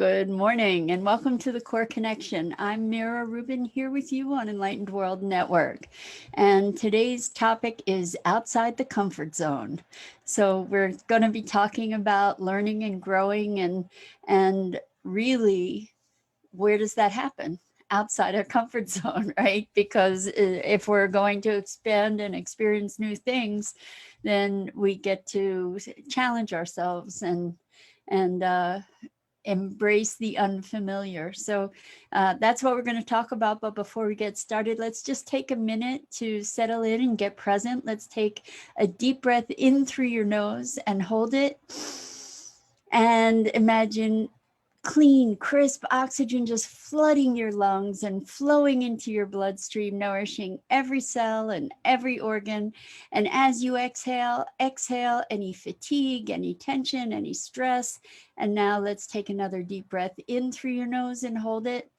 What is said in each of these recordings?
Good morning and welcome to the Core Connection. I'm Mira Rubin here with you on Enlightened World Network. And today's topic is outside the comfort zone. So we're going to be talking about learning and growing and really, where does that happen? Outside our comfort zone, right? Because if we're going to expand and experience new things, then we get to challenge ourselves and embrace the unfamiliar. So that's what we're going to talk about. But before we get started, let's just take a minute to settle in and get present. Let's take a deep breath in through your nose and hold it. And imagine clean, crisp oxygen just flooding your lungs and flowing into your bloodstream, nourishing every cell and every organ. And as you exhale, exhale any fatigue, any tension, any stress. And now let's take another deep breath in through your nose and hold it.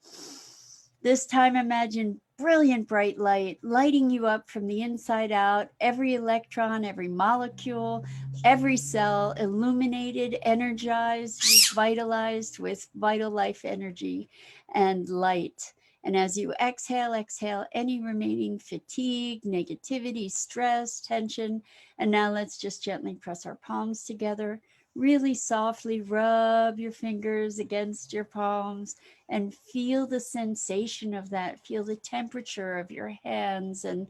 This time, imagine brilliant bright light lighting you up from the inside out, every electron, every molecule, every cell illuminated, energized, revitalized with vital life energy and light. And as you exhale, exhale any remaining fatigue, negativity, stress, tension. And now let's just gently press our palms together. Really softly rub your fingers against your palms and feel the sensation of that. Feel the temperature of your hands and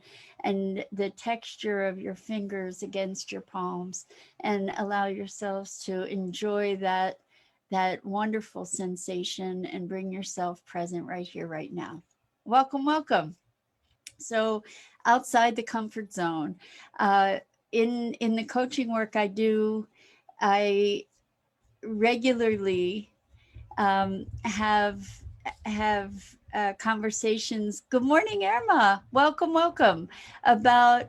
the texture of your fingers against your palms, and allow yourselves to enjoy that wonderful sensation and bring yourself present right here, right now. Welcome, welcome. So outside the comfort zone, in the coaching work I do, I regularly have conversations. Good morning, Irma. Welcome, welcome. About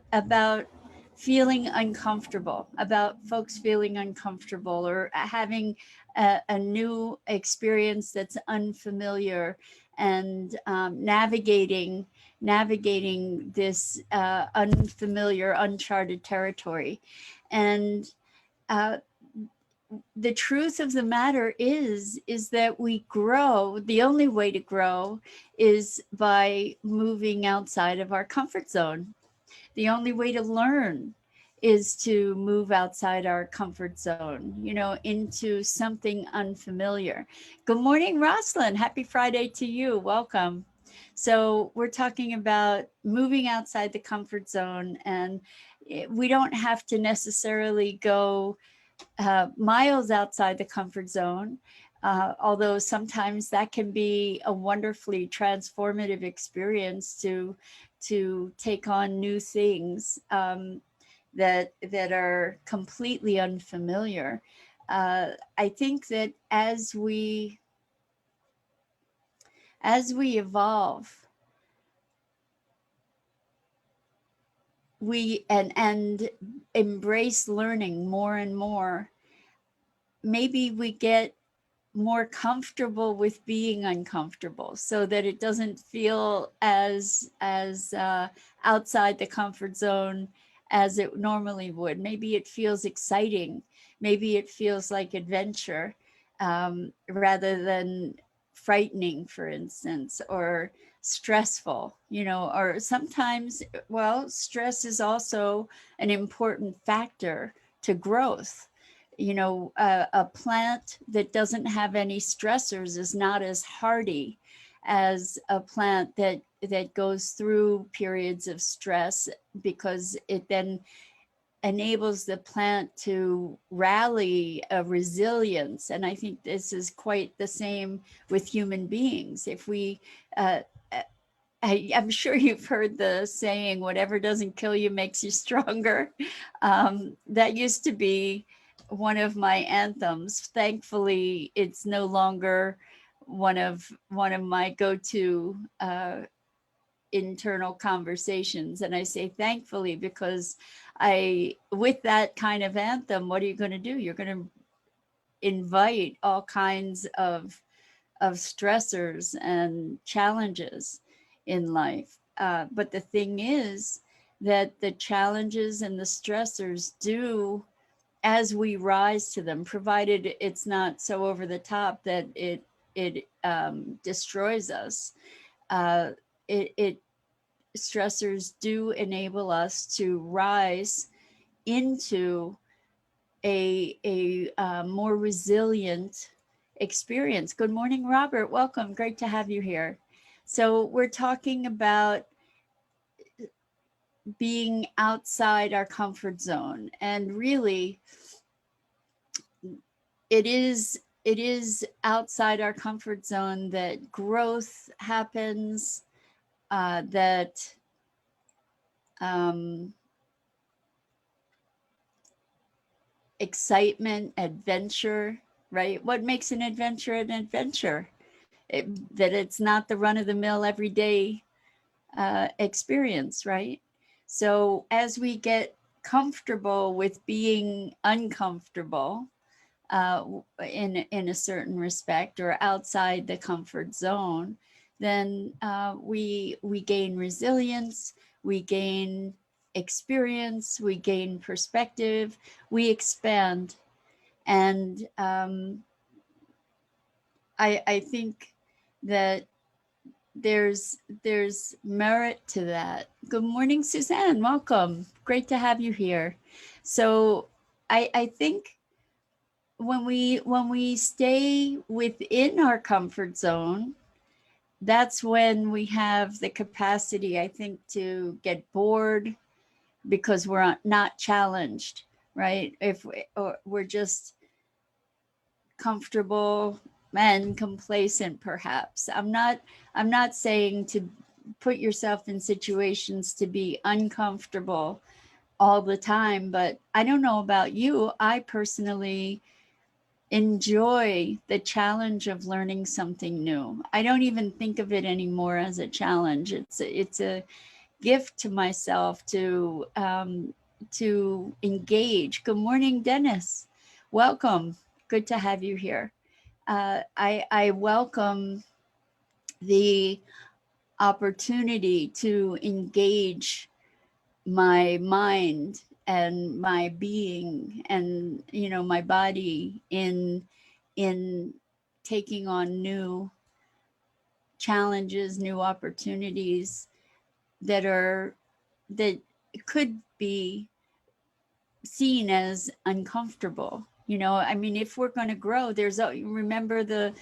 feeling uncomfortable, about folks feeling uncomfortable or having a new experience that's unfamiliar, and navigating this unfamiliar, uncharted territory, and uh, the truth of the matter is that we grow. The only way to grow is by moving outside of our comfort zone. The only way to learn is to move outside our comfort zone, into something unfamiliar. Good morning, Roslyn. Happy Friday to you. Welcome. So we're talking about moving outside the comfort zone, and we don't have to necessarily go miles outside the comfort zone, although sometimes that can be a wonderfully transformative experience to take on new things that are completely unfamiliar. I think that as we evolve, we and embrace learning more and more, maybe we get more comfortable with being uncomfortable, so that it doesn't feel as outside the comfort zone as it normally would. Maybe it feels exciting. Maybe it feels like adventure, rather than frightening, for instance, or stressful, or sometimes, well, stress is also an important factor to growth. A plant that doesn't have any stressors is not as hardy as a plant that goes through periods of stress, because it then enables the plant to rally a resilience. And I think this is quite the same with human beings. If we uh, I'm sure you've heard the saying, whatever doesn't kill you makes you stronger. That used to be one of my anthems. Thankfully, it's no longer one of my go-to internal conversations. And I say thankfully, because with that kind of anthem, what are you going to do? You're going to invite all kinds of stressors and challenges in life. But the thing is that the challenges and the stressors as we rise to them, provided it's not so over the top that it it destroys us. It stressors do enable us to rise into a more resilient experience. Good morning, Robert. Welcome. Great to have you here. So we're talking about being outside our comfort zone, and really it is outside our comfort zone that growth happens, that excitement, adventure, right? What makes an adventure an adventure? That it's not the run of the mill everyday experience, right? So as we get comfortable with being uncomfortable, in a certain respect, or outside the comfort zone, then we gain resilience, we gain experience, we gain perspective, we expand, and I think that there's merit to that. Good morning, Suzanne. Welcome. Great to have you here. So I think when we stay within our comfort zone, that's when we have the capacity, I think, to get bored because we're not challenged, right? If we're just comfortable and complacent, perhaps. I'm not saying to put yourself in situations to be uncomfortable all the time, but I don't know about you. I personally enjoy the challenge of learning something new. I don't even think of it anymore as a challenge. It's a gift to myself to engage. Good morning, Dennis. Welcome. Good to have you here. I welcome the opportunity to engage my mind and my being and my body in taking on new challenges, new opportunities that could be seen as uncomfortable. I mean, if we're going to grow, remember the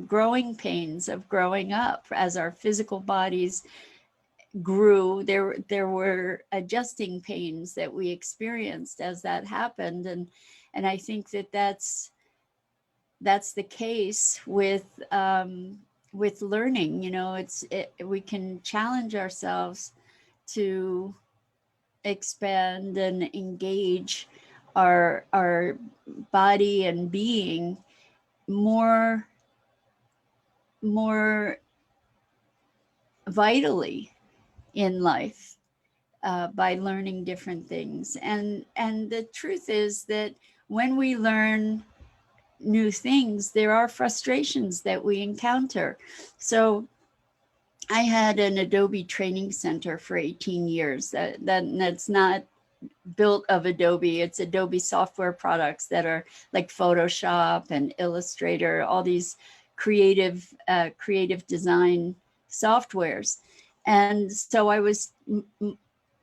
growing pains of growing up. As our physical bodies grew, there were adjusting pains that we experienced as that happened, and I think that's the case with learning. We can challenge ourselves to expand and engage our body and being more vitally in life, by learning different things. And the truth is that when we learn new things, there are frustrations that we encounter. So I had an Adobe training center for 18 years. That's not built of Adobe. It's Adobe software products that are like Photoshop and Illustrator, all these creative design softwares. And so I was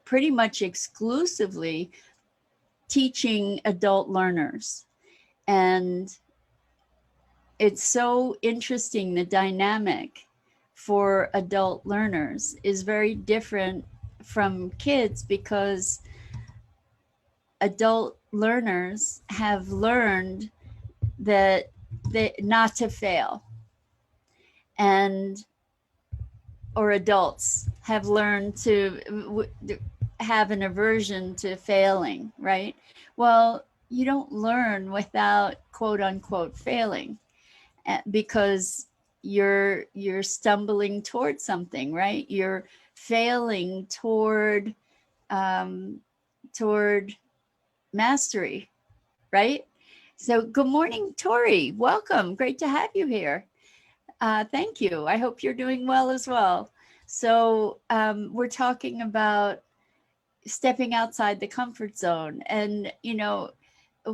pretty much exclusively teaching adult learners. And it's so interesting. The dynamic for adult learners is very different from kids, because adult learners have learned that not to fail, or adults have learned to have an aversion to failing, right? Well, you don't learn without quote unquote failing, because you're stumbling toward something, right? You're failing toward mastery, right? So good morning, Tori. Welcome. Great to have you here. Thank you. I hope you're doing well as well. So we're talking about stepping outside the comfort zone. And,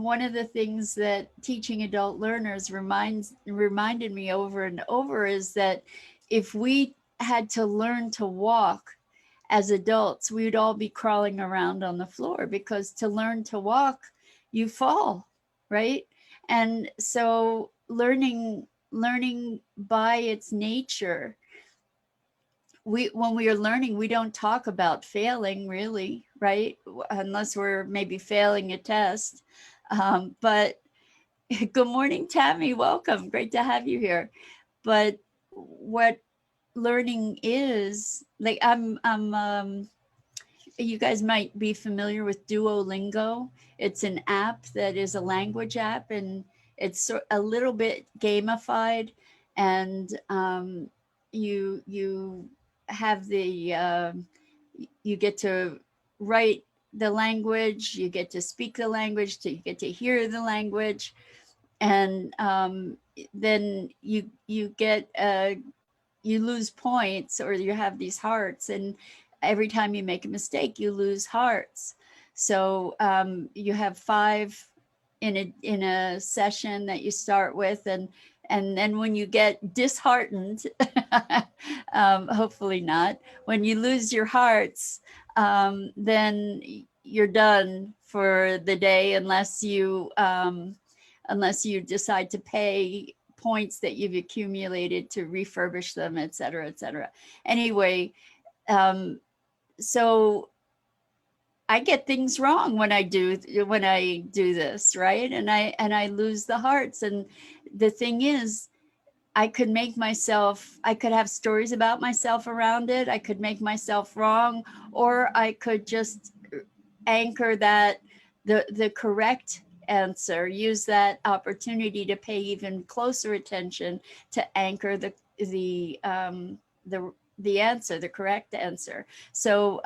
one of the things that teaching adult learners reminded me over and over is that if we had to learn to walk as adults, we would all be crawling around on the floor, because to learn to walk, you fall, right? And so learning by its nature, when we are learning, we don't talk about failing, really, right? Unless we're maybe failing a test. But good morning, Tammy. Welcome. Great to have you here. But what learning is, like, you guys might be familiar with Duolingo. It's an app that is a language app, and it's a little bit gamified, and you have you get to write the language, you get to speak the language, you get to hear the language, and then you get you lose points, or you have these hearts, and every time you make a mistake, you lose hearts. So you have 5 in a session that you start with, and then when you get disheartened, hopefully not, when you lose your hearts, then you're done for the day, unless you decide to pay points that you've accumulated to refurbish them, et cetera, et cetera. Anyway, so I get things wrong when I do this, right? And I lose the hearts. And the thing is, I could have stories about myself around it. I could make myself wrong, or I could just anchor that the correct answer, use that opportunity to pay even closer attention to anchor the answer, the correct answer. So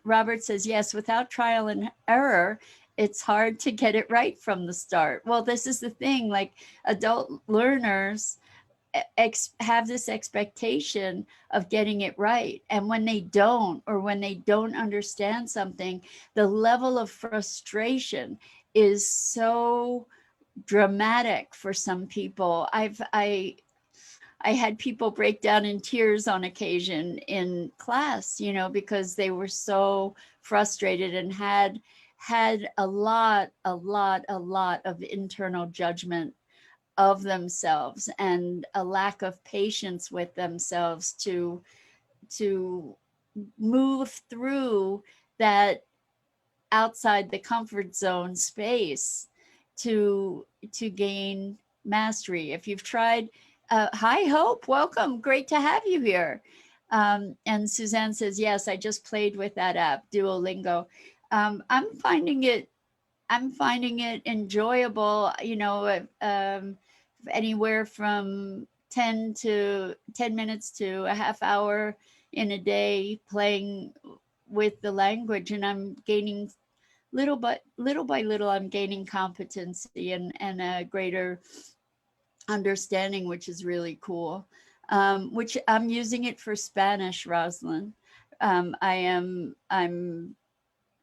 Robert says, yes, without trial and error, it's hard to get it right from the start. Well, this is the thing, like, adult learners have this expectation of getting it right. And when they don't, or when they don't understand something, the level of frustration is so dramatic for some people. I had people break down in tears on occasion in class, because they were so frustrated and had a lot of internal judgment of themselves, and a lack of patience with themselves to move through that outside the comfort zone space to gain mastery. If you've tried, hi Hope, welcome, great to have you here. And Suzanne says, yes, I just played with that app, Duolingo. I'm finding it enjoyable, anywhere from 10 minutes to a half hour in a day playing with the language, and I'm gaining little by little, I'm gaining competency and a greater understanding, which is really cool. Which I'm using it for Spanish, Rosalind. I'm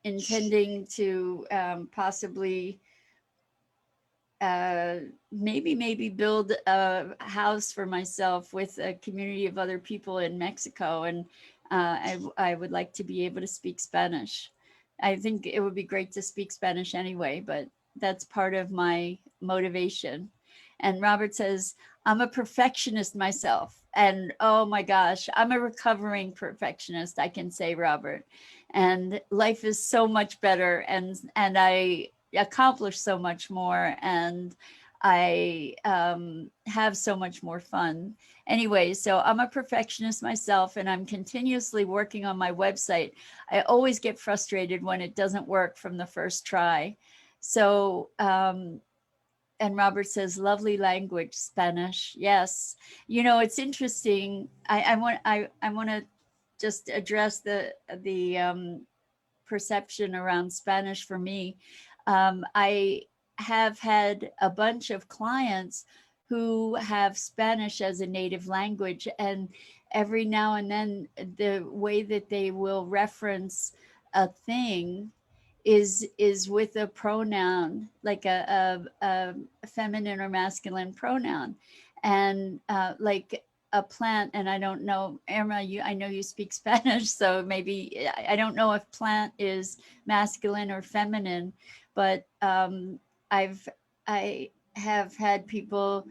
intending to possibly maybe build a house for myself with a community of other people in Mexico, and I would like to be able to speak Spanish. I think it would be great to speak Spanish anyway, but that's part of my motivation. And Robert says, I'm a perfectionist myself. And oh my gosh, I'm a recovering perfectionist, I can say, Robert. And life is so much better, and I accomplish so much more, and I have so much more fun. Anyway, so I'm a perfectionist myself, and I'm continuously working on my website. I always get frustrated when it doesn't work from the first try. So, and Robert says, lovely language, Spanish. Yes. It's interesting. I want to just address the perception around Spanish for me. I have had a bunch of clients who have Spanish as a native language, and every now and then the way that they will reference a thing is with a pronoun, like a feminine or masculine pronoun. And like a plant, and I don't know, Irma, I know you speak Spanish, so maybe, I don't know if plant is masculine or feminine, but I've, I have had people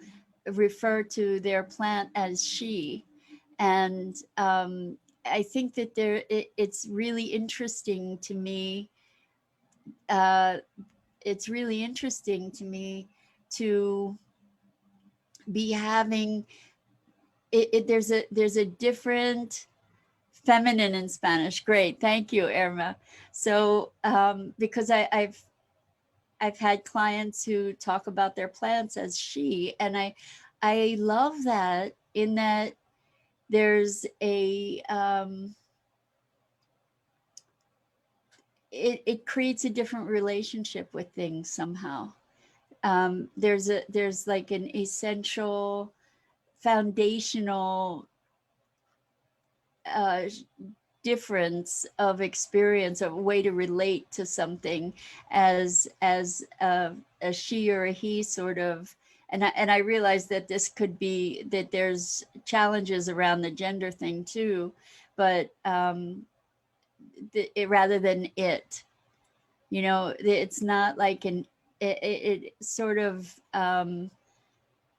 refer to their plant as she. And I think that it's really interesting to me, uh, it's really interesting to me to be having there's a different feminine in Spanish. Great, thank you, Irma. So because I've had clients who talk about their plants as she, and I love that, in that there's a it creates a different relationship with things somehow. There's like an essential, foundational uh, difference of experience, a way to relate to something as a she or a he sort of. And I realize that this could be, that there's challenges around the gender thing too, but rather than it, it's not like it sort of,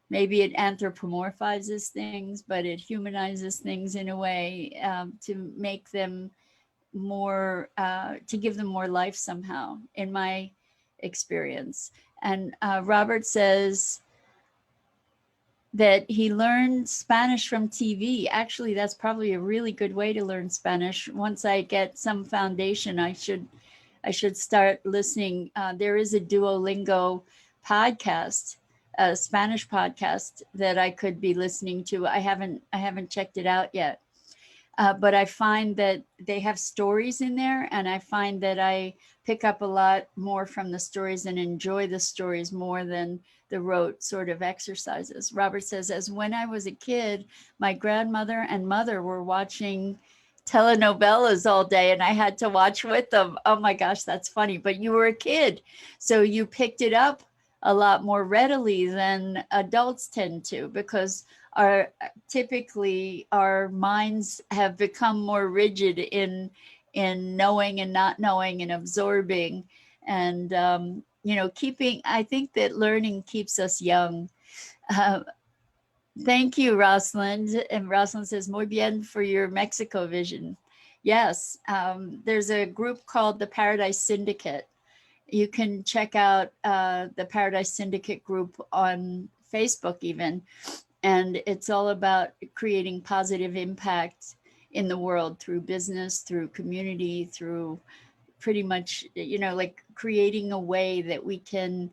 maybe it anthropomorphizes things, but it humanizes things in a way, to make them more, to give them more life somehow, in my experience. And Robert says that he learned Spanish from TV. Actually, that's probably a really good way to learn Spanish. Once I get some foundation, I should start listening. There is a Duolingo podcast, a Spanish podcast, that I could be listening to. I haven't checked it out yet. But I find that they have stories in there, and I find that I pick up a lot more from the stories and enjoy the stories more than the rote sort of exercises. Robert says, as when I was a kid, my grandmother and mother were watching telenovelas all day, and I had to watch with them. Oh my gosh, that's funny. But you were a kid, so you picked it up a lot more readily than adults tend to, because our typically our minds have become more rigid in knowing and not knowing and absorbing, and keeping. I think that learning keeps us young. uh, Thank you, Rosalind. And Rosalind says, muy bien for your Mexico vision. Yes, there's a group called the Paradise Syndicate. You can check out the Paradise Syndicate group on Facebook even. And it's all about creating positive impact in the world through business, through community, through pretty much, like creating a way that we can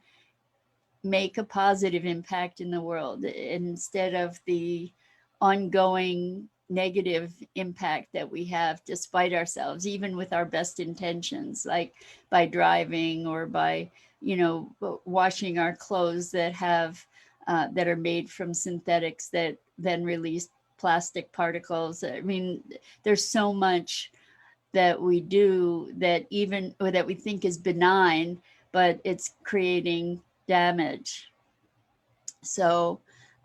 make a positive impact in the world instead of the ongoing negative impact that we have despite ourselves, even with our best intentions, like by driving or by, washing our clothes that are made from synthetics that then release plastic particles. I mean, there's so much that we do that even, or that we think is benign, but it's creating damage. So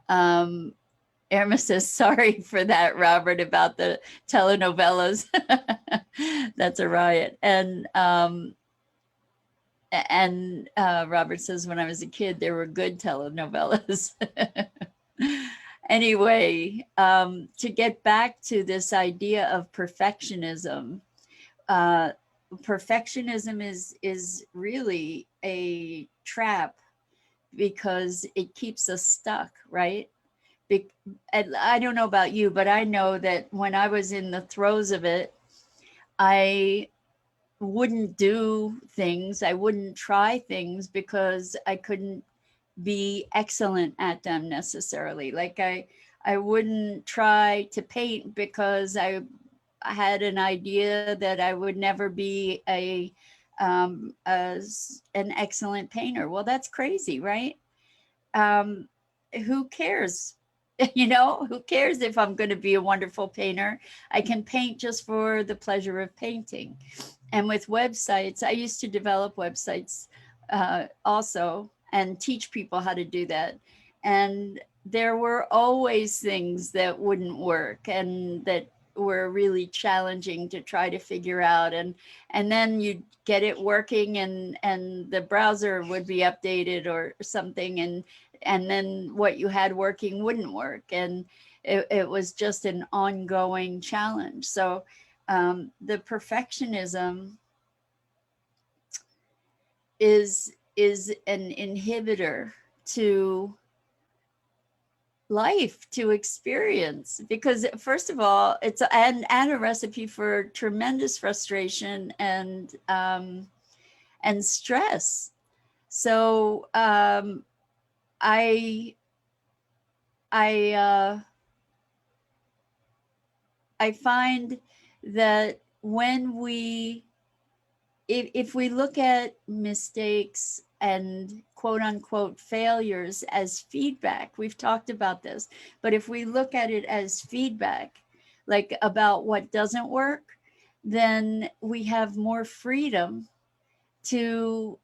Irma says, sorry for that, Robert, about the telenovelas. That's a riot. And Robert says, when I was a kid, there were good telenovelas. Anyway, to get back to this idea of perfectionism, perfectionism is really a trap, because it keeps us stuck, right? And I don't know about you, but I know that when I was in the throes of it, I wouldn't do things, I wouldn't try things, because I couldn't be excellent at them necessarily. Like I wouldn't try to paint because I had an idea that I would never be an excellent painter. Well, that's crazy, right? Um, who cares? You know, who cares if I'm going to be a wonderful painter? I can paint just for the pleasure of painting. And with websites, I used to develop websites also and teach people how to do that. And there were always things that wouldn't work and that were really challenging to try to figure out. And then you'd get it working, and the browser would be updated or something, and then what you had working wouldn't work. And it was just an ongoing challenge. So the perfectionism is an inhibitor to life, to experience, because first of all, it's and a recipe for tremendous frustration and stress. So I I I find that when if we look at mistakes and quote unquote failures as feedback, we've talked about this, but if we look at it as feedback, like about what doesn't work, then we have more freedom to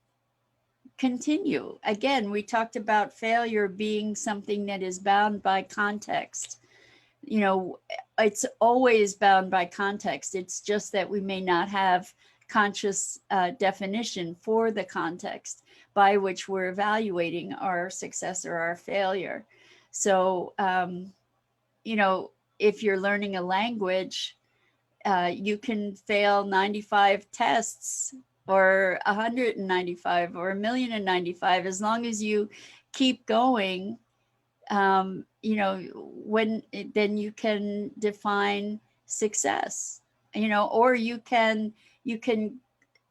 continue. Again, we talked about failure being something that is bound by context. You know, it's always bound by context. It's just that we may not have conscious definition for the context by which we're evaluating our success or our failure. So, you know, if you're learning a language, you can fail 95 tests or 195 or 1,095, as long as you keep going. You know, then you can define success, you know, or you can,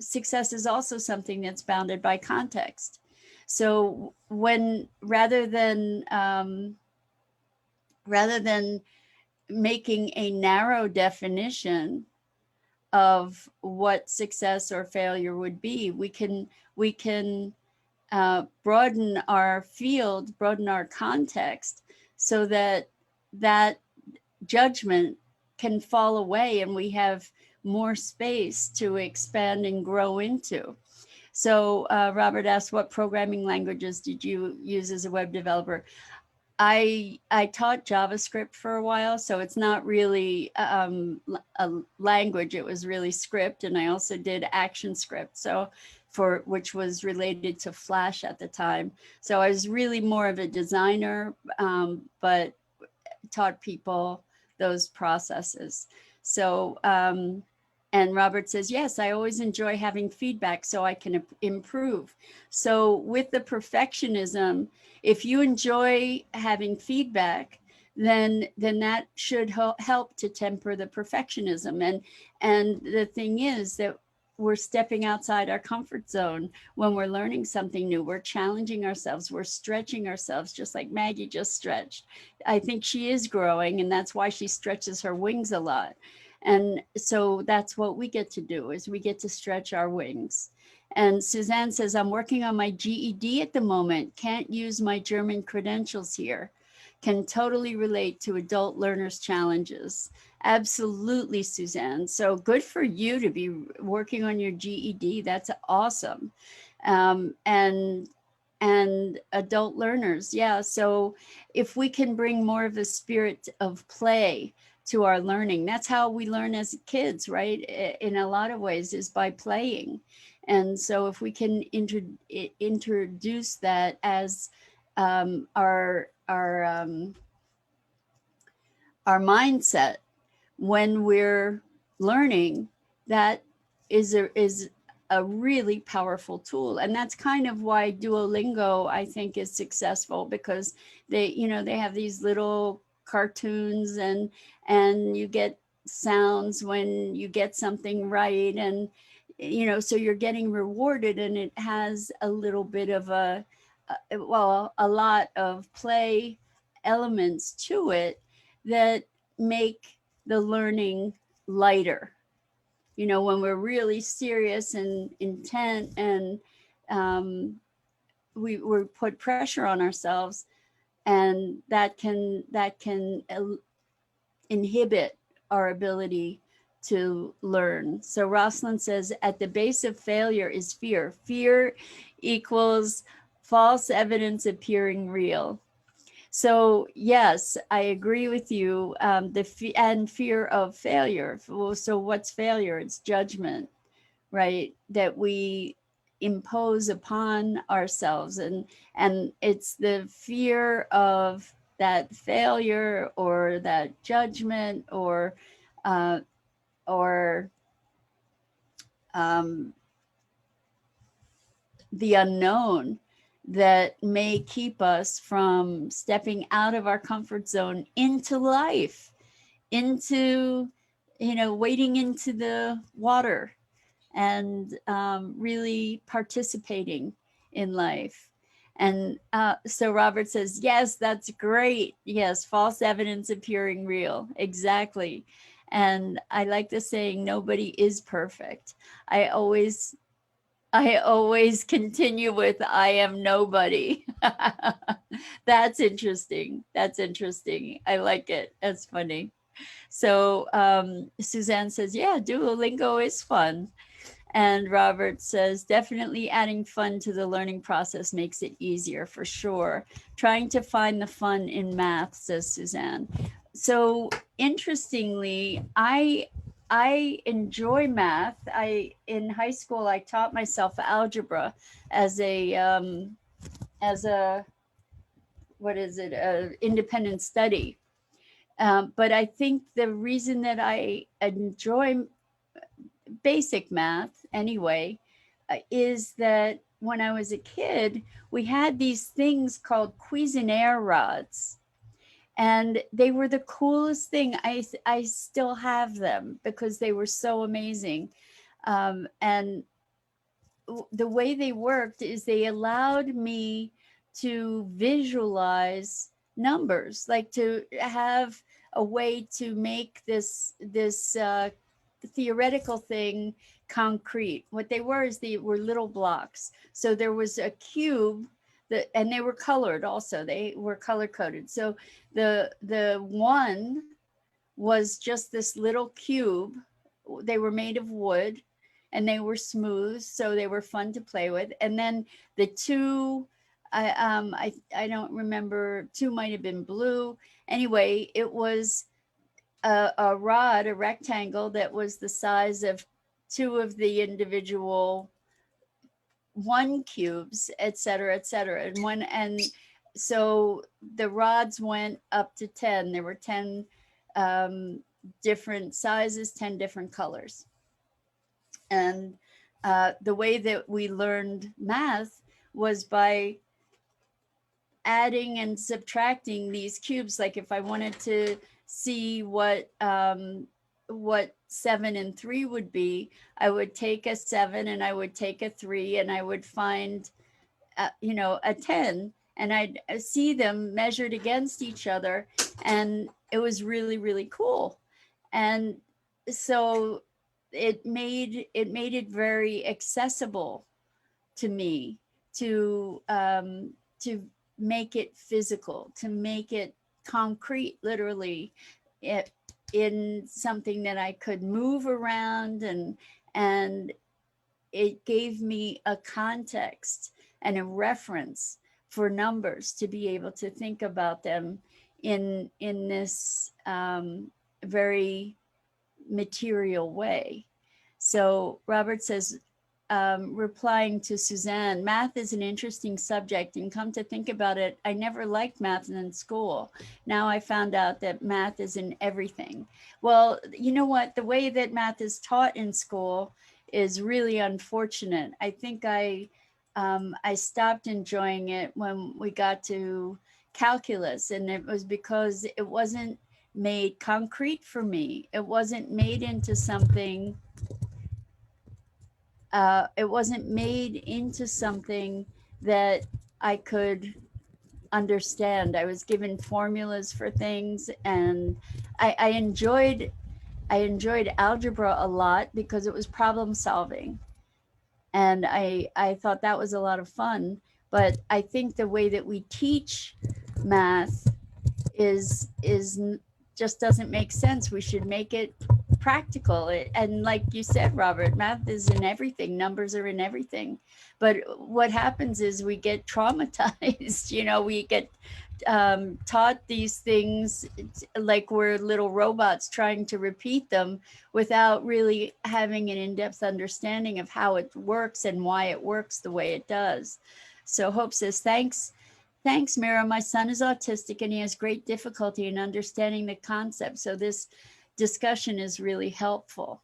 success is also something that's bounded by context. So when, rather than making a narrow definition of what success or failure would be, we can broaden our field, broaden our context, so that that judgment can fall away and we have more space to expand and grow into. So Robert asked, what programming languages did you use as a web developer? I taught JavaScript for a while, so it's not really a language. It was really script, and I also did ActionScript, so which was related to Flash at the time. So I was really more of a designer, but taught people those processes. So and Robert says, yes, I always enjoy having feedback so I can improve. So with the perfectionism, if you enjoy having feedback, then that should help to temper the perfectionism. And the thing is that we're stepping outside our comfort zone when we're learning something new. We're challenging ourselves. We're stretching ourselves, just like Maggie just stretched. I think she is growing, and that's why she stretches her wings a lot. And so that's what we get to do, is we get to stretch our wings. And Suzanne says, I'm working on my GED at the moment. Can't use my German credentials here. Can totally relate to adult learners' challenges. Absolutely, Suzanne. So good for you to be working on your GED. That's awesome. And adult learners, yeah. So if we can bring more of a spirit of play to our learning, that's how we learn as kids, right? In a lot of ways, is by playing. And so if we can introduce that as our mindset when we're learning, that is a really powerful tool. And that's kind of why Duolingo, I think, is successful, because they have these little cartoons, and you get sounds when you get something right, and so you're getting rewarded, and it has a little bit of a lot of play elements to it that make the learning lighter. When we're really serious and intent, and we're put pressure on ourselves, and that can inhibit our ability to learn. So Rosalind says, at the base of failure is fear. Fear equals false evidence appearing real. So yes, I agree with you. And fear of failure. So what's failure? It's judgment, right? That we impose upon ourselves, and it's the fear of that failure or that judgment uh, or um, the unknown that may keep us from stepping out of our comfort zone into life, into, wading into the water and really participating in life. And so Robert says, yes, that's great. Yes, false evidence appearing real. Exactly. And I like the saying, nobody is perfect. I always continue with, I am nobody. That's interesting. That's interesting. I like it. That's funny. So Suzanne says, yeah, Duolingo is fun. And Robert says, definitely adding fun to the learning process makes it easier for sure. Trying to find the fun in math, says Suzanne. So interestingly, I enjoy math. In high school I taught myself algebra as a what is it, a independent study. But I think the reason that I enjoy basic math anyway is that when I was a kid, we had these things called Cuisenaire rods. And they were the coolest thing. I still have them because they were so amazing. And the way they worked is they allowed me to visualize numbers, like to have a way to make this theoretical thing concrete. What they were is they were little blocks. So there was a cube that, and they were colored also. They were color coded. So the one was just this little cube. They were made of wood and they were smooth, so they were fun to play with. And then the two, I don't remember, two might have been blue. Anyway, it was a rod, a rectangle that was the size of two of the individual one cubes, et cetera, et cetera. And so the rods went up to 10. There were 10 different sizes, 10 different colors. And the way that we learned math was by adding and subtracting these cubes. Like if I wanted to see what 7 and 3 would be, I would take a 7 and I would take a 3 and I would find a 10, and I'd see them measured against each other, and it was really, really cool. And so it made it very accessible to me to make it physical, to make it concrete, literally, it, in something that I could move around, and it gave me a context and a reference for numbers to be able to think about them in this very material way. So Robert says, replying to Suzanne, math is an interesting subject, and come to think about it, I never liked math in school. Now I found out that math is in everything. Well, you know what? The way that math is taught in school is really unfortunate. I think I stopped enjoying it when we got to calculus, and it was because it wasn't made concrete for me. It wasn't made into something. It wasn't made into something that I could understand. I was given formulas for things, and I enjoyed algebra a lot because it was problem solving. And I thought that was a lot of fun. But I think the way that we teach math just doesn't make sense. We should make it practical. And like you said, Robert, math is in everything. Numbers are in everything. But what happens is we get traumatized. We get taught these things like we're little robots trying to repeat them without really having an in-depth understanding of how it works and why it works the way it does. So Hope says, Thanks, Mira. My son is autistic and he has great difficulty in understanding the concept. So this discussion is really helpful.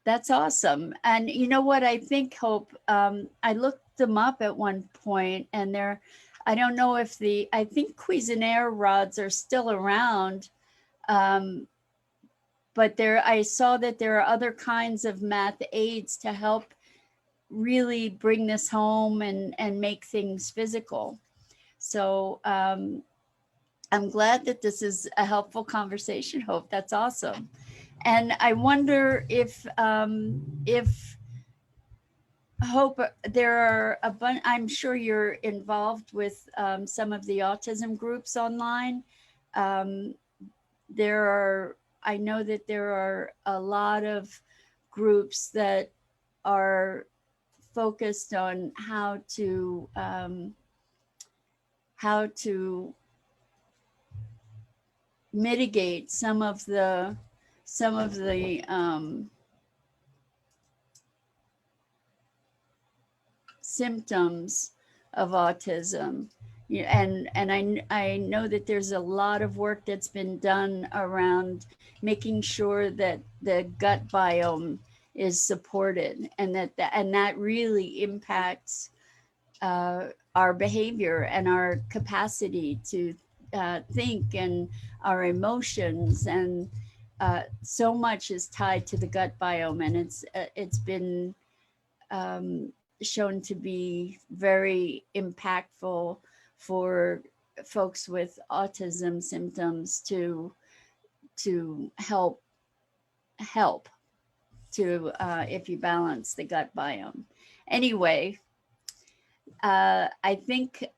That's awesome. And you know what? I think, Hope, I looked them up at one point and I don't know if I think Cuisinart rods are still around. But I saw that there are other kinds of math aids to help really bring this home and make things physical. So I'm glad that this is a helpful conversation, Hope. That's awesome. And I wonder if Hope, there are a bunch, I'm sure you're involved with some of the autism groups online. I know that there are a lot of groups that are focused on how to mitigate some of the symptoms of autism. And I know that there's a lot of work that's been done around making sure that the gut biome is supported, and that really impacts our behavior and our capacity to think, and our emotions, and so much is tied to the gut biome, and it's been shown to be very impactful for folks with autism symptoms to help to if you balance the gut biome. Anyway, I think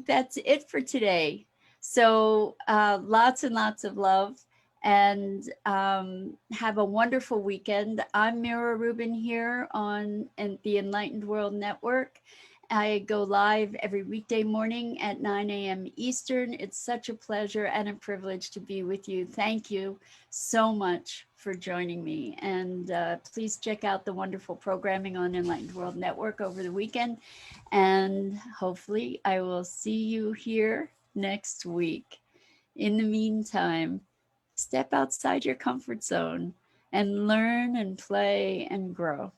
that's it for today. So lots and lots of love, and have a wonderful weekend. I'm Mira Rubin here on the Enlightened World Network. I go live every weekday morning at 9 a.m. Eastern. It's such a pleasure and a privilege to be with you. Thank you so much for joining me. And please check out the wonderful programming on Enlightened World Network over the weekend. And hopefully I will see you here next week. In the meantime, step outside your comfort zone and learn and play and grow.